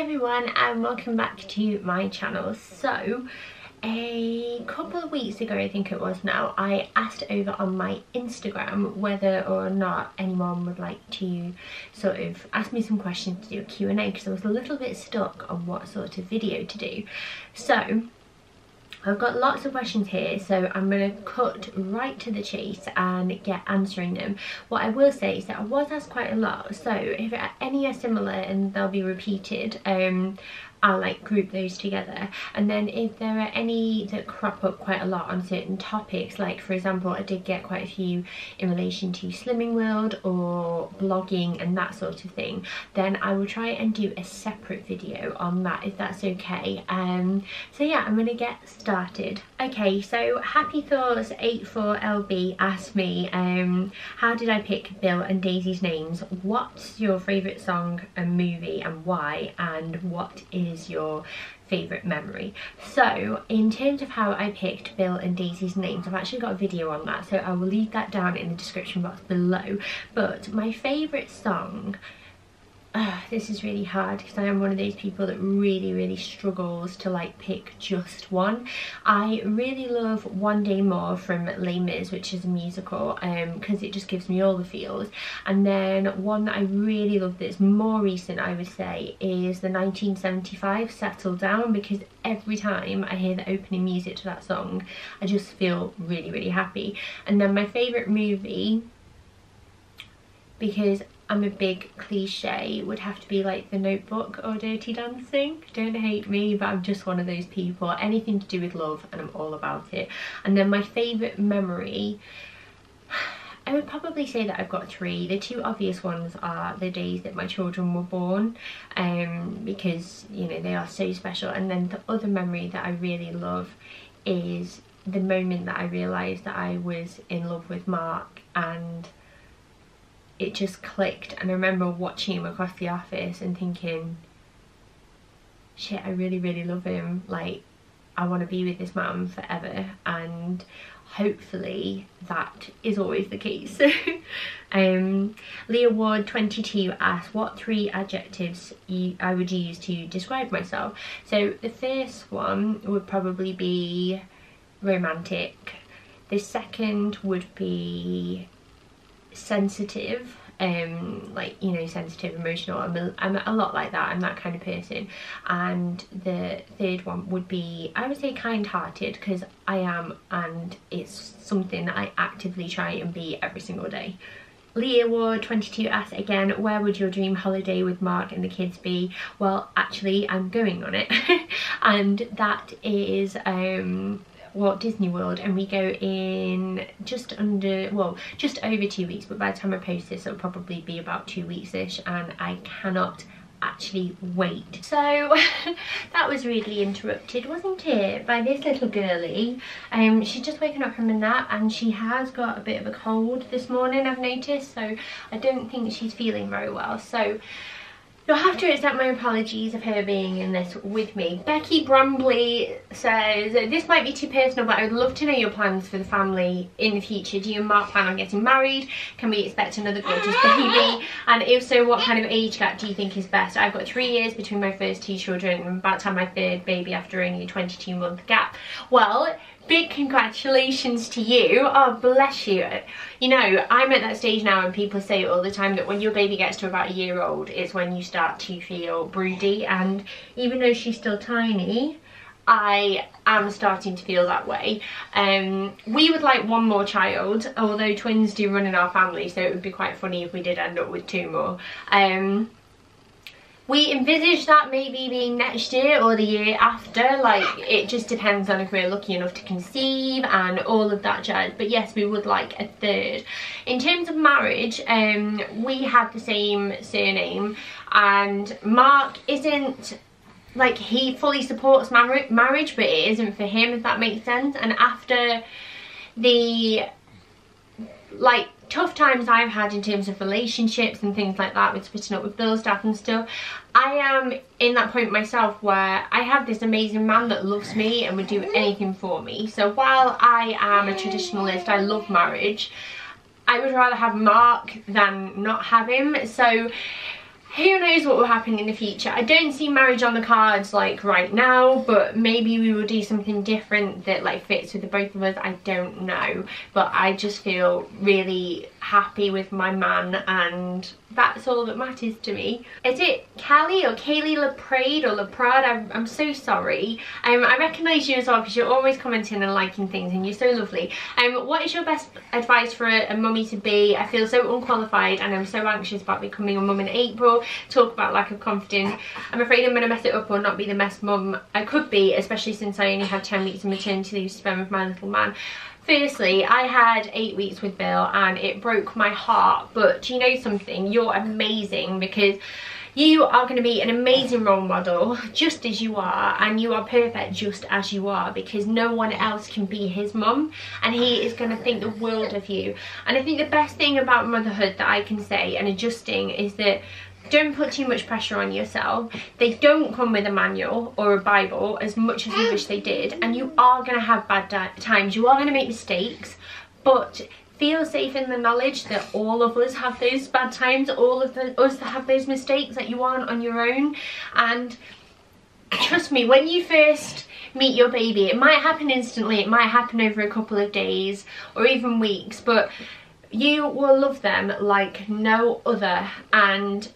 everyone and welcome back to my channel. So a couple of weeks ago, I think it was now, I asked over on my Instagram whether or not anyone would like to sort of ask me some questions to do a Q&A, because I was a little bit stuck on what sort of video to do. So I've got lots of questions here, so I'm going to cut right to the chase and get answering them. What I will say is that I was asked quite a lot, so if any are similar and they'll be repeated, I'll like group those together. And then if there are any that crop up quite a lot on certain topics, like for example I did get quite a few in relation to Slimming World or blogging and that sort of thing, then I will try and do a separate video on that if that's okay. So yeah, I'm gonna get started. Okay, so Happy Thoughts 84LB asked me how did I pick Bill and Daisy's names, what's your favourite song and movie and why, and what is your favourite memory. So in terms of how I picked Bill and Daisy's names, I've actually got a video on that, so I will leave that down in the description box below. But my favourite song, this is really hard because I am one of those people that really struggles to like pick just one. I really love One Day More from Les Mis, which is a musical, because it just gives me all the feels. And then one that I really love that's more recent, I would say, is the 1975 Settle Down, because every time I hear the opening music to that song I just feel really happy. And then my favourite movie, because I'm a big cliche, would have to be like The Notebook or Dirty Dancing. Don't hate me, but I'm just one of those people. Anything to do with love and I'm all about it. And then my favourite memory, I would probably say that I've got three. The two obvious ones are the days that my children were born, because you know they are so special. And then the other memory that I really love is the moment that I realised that I was in love with Mark and it just clicked. And I remember watching him across the office and thinking, shit, I really love him, like I want to be with this man forever, and hopefully that is always the case. Leah Ward 22 asked what three adjectives I would use to describe myself. So the first one would probably be romantic, the second would be sensitive, like, you know, sensitive, emotional. I'm a lot like that, I'm that kind of person. And the third one would be, I would say, kind-hearted, because I am, and it's something that I actively try and be every single day. Leah Ward 22 asked again, where would your dream holiday with Mark and the kids be? Well, actually I'm going on it and that is Walt Disney World, and we go in just over 2 weeks, but by the time I post this it'll probably be about 2 weeks-ish, and I cannot actually wait. So that was really interrupted, wasn't it, by this little girlie. She's just waken up from a nap and she has got a bit of a cold this morning, I've noticed, so I don't think she's feeling very well. So you'll have to accept my apologies of her being in this with me. Becky Brambley says, this might be too personal, but I would love to know your plans for the family in the future. Do you and Mark plan on getting married? Can we expect another gorgeous baby? And if so, what kind of age gap do you think is best? I've got 3 years between my first two children and about to have my third baby after only a 22-month gap. Well, big congratulations to you. Oh, bless you. You know, I'm at that stage now, and people say all the time that when your baby gets to about a year old, it's when you start to feel broody. And even though she's still tiny, I am starting to feel that way. We would like one more child, although twins do run in our family, so it would be quite funny if we did end up with 2 more. We envisage that maybe being next year or the year after, like it just depends on if we're lucky enough to conceive and all of that jazz. But yes, we would like a third. In terms of marriage, we have the same surname, and Mark isn't, like, he fully supports marriage, but it isn't for him, if that makes sense. And after the, like, tough times I've had in terms of relationships and things like that, with splitting up with Bill's dad and stuff, I am in that point myself where I have this amazing man that loves me and would do anything for me. So while I am a traditionalist, I love marriage, I would rather have Mark than not have him. So who knows what will happen in the future. I don't see marriage on the cards like right now, but maybe we will do something different that like fits with the both of us. I don't know, but I just feel really happy with my man, and that's all that matters to me. Is it Callie or Kaylee Laprade or Laprade? I'm so sorry. I recognise you as well because you're always commenting and liking things and you're so lovely. What is your best advice for a mummy to be? I feel so unqualified and I'm so anxious about becoming a mum in April. Talk about lack of confidence. I'm afraid I'm going to mess it up or not be the best mum I could be, especially since I only have 10 weeks of maternity leave to spend with my little man. Firstly, I had 8 weeks with Bill and it broke my heart, but do you know something? You're amazing because you are going to be an amazing role model just as you are, and you are perfect just as you are because no one else can be his mum, and he is going to think the world of you. And I think the best thing about motherhood that I can say and adjusting is that don't put too much pressure on yourself. They don't come with a manual or a Bible as much as we wish they did, and you are going to have bad times, you are going to make mistakes, but feel safe in the knowledge that all of us have those bad times, all of us that have those mistakes, that you aren't on your own. And trust me, when you first meet your baby, it might happen instantly, it might happen over a couple of days or even weeks, but you will love them like no other, and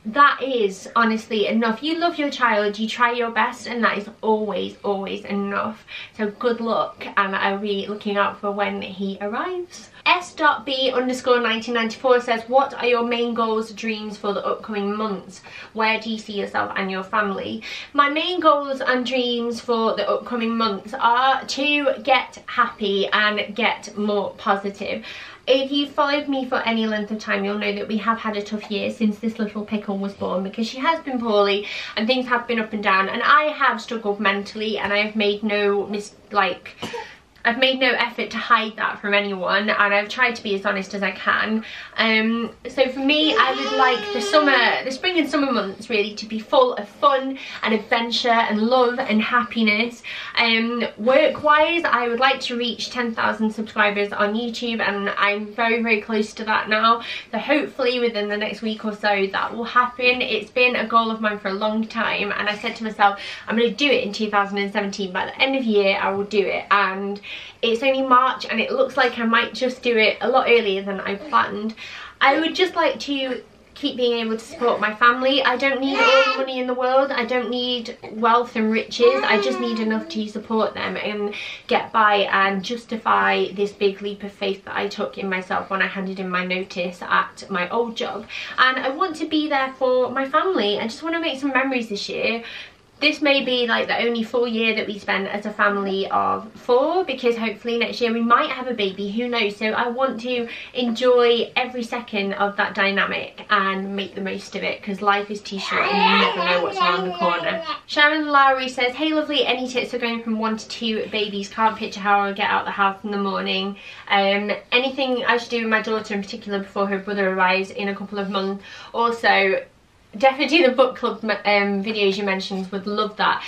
that is honestly enough. You love your child, you try your best, and that is always enough. So good luck, and I'll be looking out for when he arrives. S.B_1994 says, what are your main goals, dreams for the upcoming months? Where do you see yourself and your family? My main goals and dreams for the upcoming months are to get happy and get more positive. If you followed me for any length of time, you'll know that we have had a tough year since this little pickle was born, because she has been poorly and things have been up and down, and I have struggled mentally, and I have made no I've made no effort to hide that from anyone, and I've tried to be as honest as I can. So for me, I would like the spring and summer months really to be full of fun and adventure and love and happiness. Work-wise, I would like to reach 10,000 subscribers on YouTube, and I'm very close to that now. So hopefully within the next week or so that will happen. It's been a goal of mine for a long time, and I said to myself, I'm going to do it in 2017. By the end of the year, I will do it, and it's only March and it looks like I might just do it a lot earlier than I planned. I would just like to keep being able to support my family. I don't need all the money in the world, I don't need wealth and riches, I just need enough to support them and get by and justify this big leap of faith that I took in myself when I handed in my notice at my old job. And I want to be there for my family. I just want to make some memories this year. This may be like the only full year that we spend as a family of 4, because hopefully next year we might have a baby, who knows. So I want to enjoy every second of that dynamic and make the most of it, because life is too short and you never know what's around the corner. Sharon Lowry says, hey lovely, any tips for going from 1 to 2 babies? Can't picture how I'll get out the house in the morning. Anything I should do with my daughter in particular before her brother arrives in a couple of months. Also, definitely the book club videos you mentioned, would love that.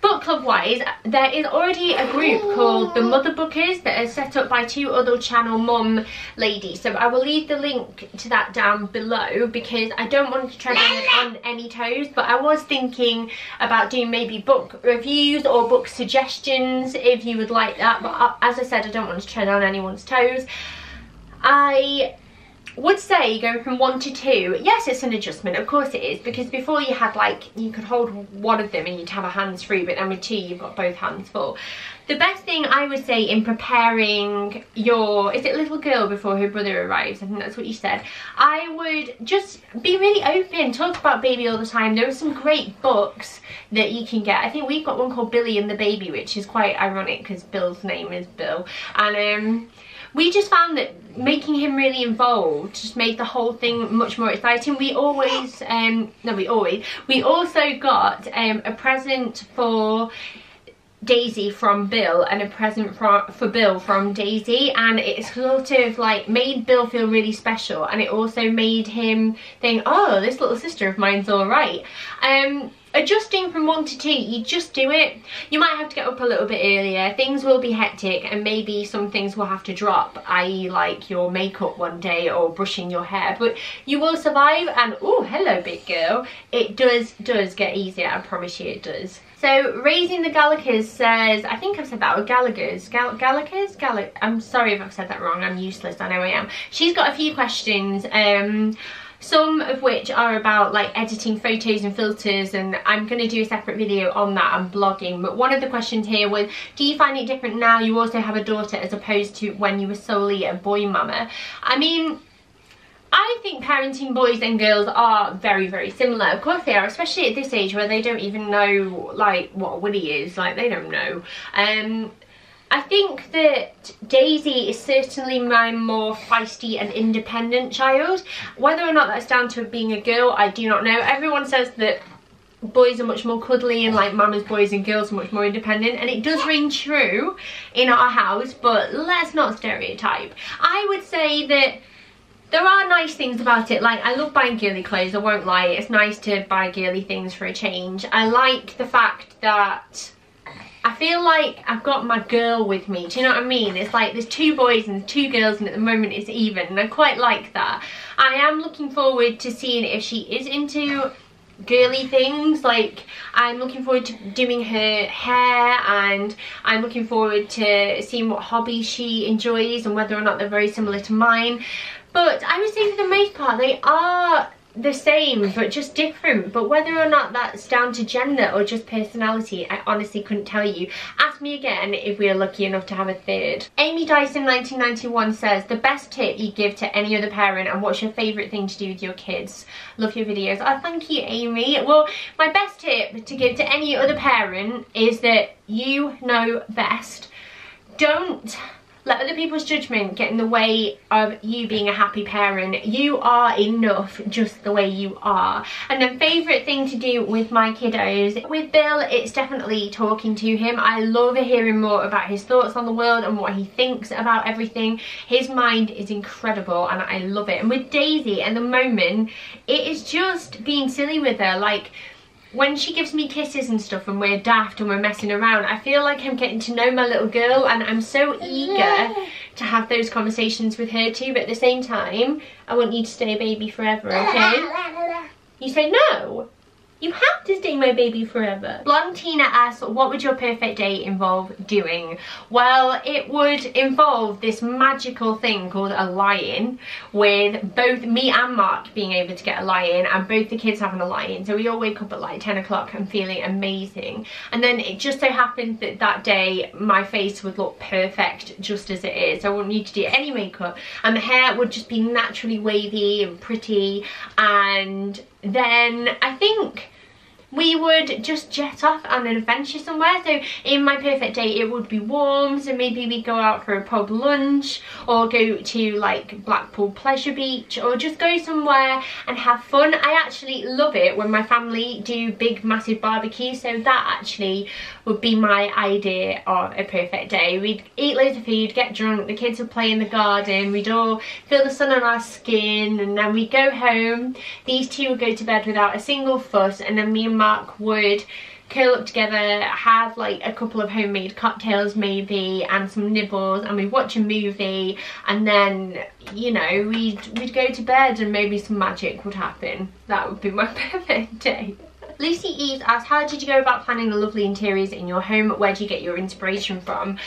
Book club wise, there is already a group called the Mother Bookers that is set up by 2 other channel mum ladies, so I will leave the link to that down below, because I don't want to tread on any toes, but I was thinking about doing maybe book reviews or book suggestions if you would like that, but as I said, I don't want to tread on anyone's toes. I would say going from 1 to 2, yes, it's an adjustment, of course it is, because before you had like, you could hold one of them and you'd have a hands free, but then with 2 you've got both hands full. The best thing I would say in preparing your, is it little girl before her brother arrives, I think that's what you said, I would just be really open, talk about baby all the time. There are some great books that you can get. I think we've got one called Billy and the Baby, which is quite ironic because Bill's name is Bill, and we just found that making him really involved just made the whole thing much more exciting. We always, we also got a present for Daisy from Bill and a present for Bill from Daisy, and it sort of like made Bill feel really special, and it also made him think, oh, this little sister of mine's all right. adjusting from 1 to 2, you just do it. You might have to get up a little bit earlier, things will be hectic, and maybe some things will have to drop, i.e. like your makeup one day or brushing your hair, but you will survive. And oh, hello big girl, it does get easier, I promise you it does. So Raising the Gallicers says, I think I've said that, or Gallagher's, I'm sorry if I've said that wrong, I'm useless, I know I am. She's got a few questions, some of which are about like editing photos and filters, and I'm going to do a separate video on that. I'm blogging, but one of the questions here was, do you find it different now you also have a daughter as opposed to when you were solely a boy mama? I mean, I think parenting boys and girls are very, very similar. Of course they are, especially at this age where they don't even know like what a willy is, like they don't know. I think that Daisy is certainly my more feisty and independent child. Whether or not that's down to being a girl, I do not know. Everyone says that boys are much more cuddly and like mama's boys and girls are much more independent, and it does ring true in our house, but let's not stereotype. I would say that there are nice things about it. Like, I love buying girly clothes, I won't lie. It's nice to buy girly things for a change. I like the fact that I feel like I've got my girl with me, do you know what I mean? It's like there's 2 boys and 2 girls, and at the moment it's even, and I quite like that. I am looking forward to seeing if she is into girly things. Like, I'm looking forward to doing her hair, and I'm looking forward to seeing what hobbies she enjoys and whether or not they're very similar to mine. But I would say for the most part they are the same but just different, but whether or not that's down to gender or just personality, I honestly couldn't tell you. Ask me again if we are lucky enough to have a third. Amy Dyson 1991 says, the best tip you give to any other parent, and what's your favourite thing to do with your kids? Love your videos. Oh, thank you, Amy. Well, my best tip to give to any other parent is that you know best. Don't let other people's judgment get in the way of you being a happy parent. You are enough just the way you are. And the favourite thing to do with my kiddos, with Bill, it's definitely talking to him. I love hearing more about his thoughts on the world and what he thinks about everything. His mind is incredible and I love it. And with Daisy, at the moment, it is just being silly with her. Like, when she gives me kisses and stuff and we're daft and we're messing around, I feel like I'm getting to know my little girl, and I'm so eager to have those conversations with her too. But at the same time, I want you to stay a baby forever, okay? You say no? You have to stay my baby forever. Blonde Tina asks, what would your perfect day involve doing? Well, it would involve this magical thing called a lie-in, with both me and Mark being able to get a lie-in and both the kids having a lie-in. So we all wake up at like 10 o'clock and feeling amazing. And then it just so happens that that day my face would look perfect just as it is. I wouldn't need to do any makeup, and the hair would just be naturally wavy and pretty. And then I think we would just jet off on an adventure somewhere. So in my perfect day it would be warm, so maybe we go out for a pub lunch or go to like Blackpool Pleasure Beach, or just go somewhere and have fun. I actually love it when my family do big massive barbecues, so that actually would be my idea of a perfect day. We'd eat loads of food, get drunk, the kids would play in the garden, we'd all feel the sun on our skin, and then we'd go home. These two would go to bed without a single fuss, and then me and Mark would curl up together, have like a couple of homemade cocktails maybe and some nibbles, and we'd watch a movie, and then, you know, we'd go to bed and maybe some magic would happen. That would be my perfect day. Lucy Eves asks, how did you go about planning the lovely interiors in your home? Where do you get your inspiration from?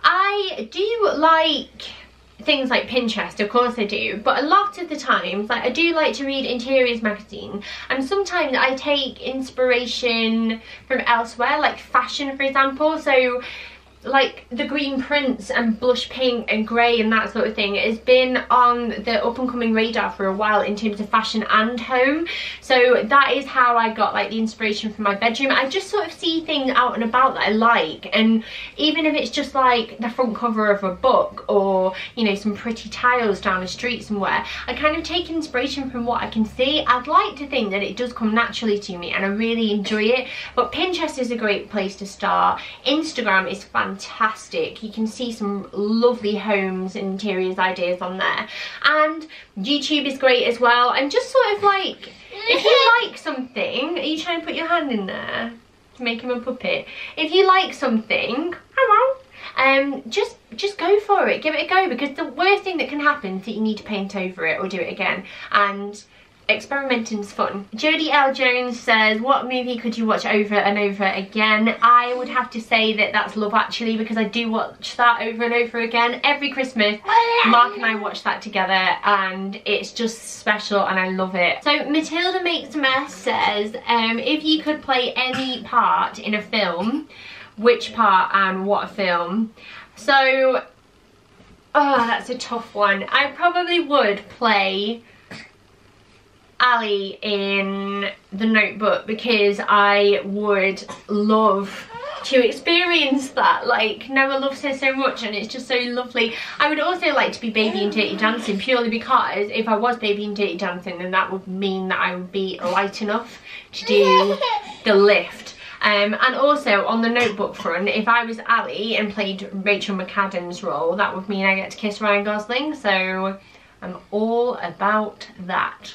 I do like things like Pinterest, of course I do, but a lot of the times, like, I do like to read Interiors magazine, and sometimes I take inspiration from elsewhere, like fashion for example. So like the green prints and blush pink and grey and that sort of thing has been on the up and coming radar for a while in terms of fashion and home. So that is how I got like the inspiration for my bedroom. I just sort of see things out and about that I like, and even if it's just like the front cover of a book or, you know, some pretty tiles down a street somewhere, I kind of take inspiration from what I can see. I'd like to think that it does come naturally to me and I really enjoy it, but Pinterest is a great place to start. Instagram is fantastic. You can see some lovely homes and interiors ideas on there, and YouTube is great as well. And just sort of like If you like something, are you trying to put your hand in there to make him a puppet? If you like something, just go for it, give it a go, because the worst thing that can happen is that you need to paint over it or do it again, and experimenting's fun. Jodie L. Jones says, what movie could you watch over and over again? I would have to say that that's Love Actually, because I do watch that over and over again every Christmas. Mark and I watch that together and it's just special and I love it. So Matilda Makes a Mess says, if you could play any part in a film, which part and what film? So, oh, that's a tough one. I probably would play Ali in The Notebook, because I would love to experience that. Like, Noah loves her so much and it's just so lovely. I would also like to be Baby in Dirty Dancing, purely because if I was Baby in Dirty Dancing, then that would mean that I would be light enough to do the lift. And also on The Notebook front, if I was Ali and played Rachel McAdams' role, that would mean I get to kiss Ryan Gosling, so I'm all about that.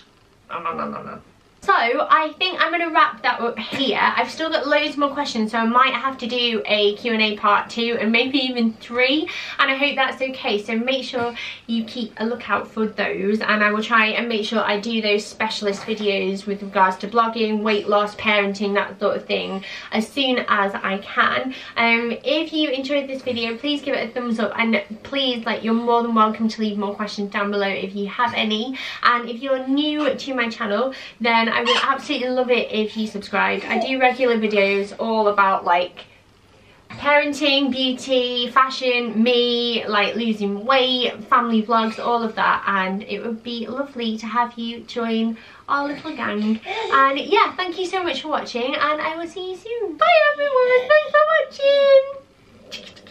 No. So I think I'm going to wrap that up here. I've still got loads more questions, so I might have to do a Q&A part 2 and maybe even 3, and I hope that's okay. So make sure you keep a lookout for those, and I will try and make sure I do those specialist videos with regards to blogging, weight loss, parenting, that sort of thing, as soon as I can. If you enjoyed this video, please give it a thumbs up, and please, like, you're more than welcome to leave more questions down below if you have any. And if you're new to my channel, then I would absolutely love it if you subscribed. I do regular videos all about, like, parenting, beauty, fashion, me, like losing weight, family vlogs, all of that, and it would be lovely to have you join our little gang. And yeah, thank you so much for watching, and I will see you soon. Bye everyone, thanks for watching.